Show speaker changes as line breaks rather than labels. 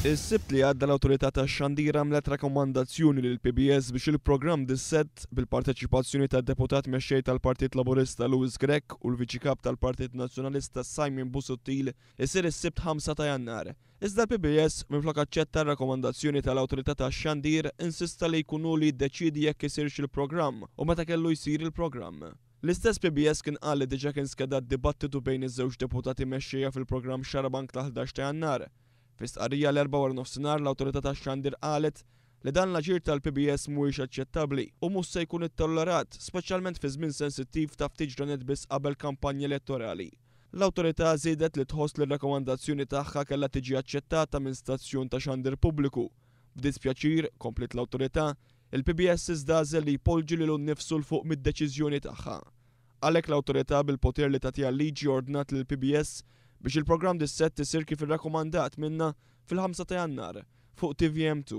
Is-sibt li għadda l-Awtorità tax-Xandir għamlet rakkomandazzjoni lil PBS biex il-programm dis-set bil-parteċipazzjoni tad-deputat mexxej tal-Partit Laburista Louis Grech u l-Viċi Kap tal-Partit Nazzjonalista Simon Busuttil isir is-sibt 5 ta' Jannar. Iżda l-PBS minflok aċċetta r-rakkomandazzjoni tal-Awtorità tax-Xandir insista li jkunu li jiddeċiedi jekk isirx il-programm u meta kellu jsir il-programm. L-istess PBS kien qal li diġà kien skeda d-dibattitu bejn iż-żewġ deputati mexxejja fil-programm Xarabank tal-11 ta' Jannar. Fis-tqarrija l-4 l-Awtorità tax-Xandir qalet li dan l-aġir tal-PBS mhuwiex aċċettabbli u mhux se jkun ittollerat, speċjalment fi żmien sensittiv ta' ftit ġranet biss qabel kampanja elettorali. L-Awtorità żiedet li tħoss li r-rakkomandazzjoni tagħha kellha tiġi aċċettata minn stazzjon ta' xandir pubbliku. B'dispjaċir, komplet l-Awtorità, il-PBS iżdażel li jpoġġi lilu nnifsu l fuq mid-deċiżjoni tagħha. Għalhekk l-Awtorità bil-poter li tagħtiha liġi ordnat lill-PBS biex il-programm dis-set isir kif irrakkomandat minnha fil-5 ta' Jannar fuq TVM2.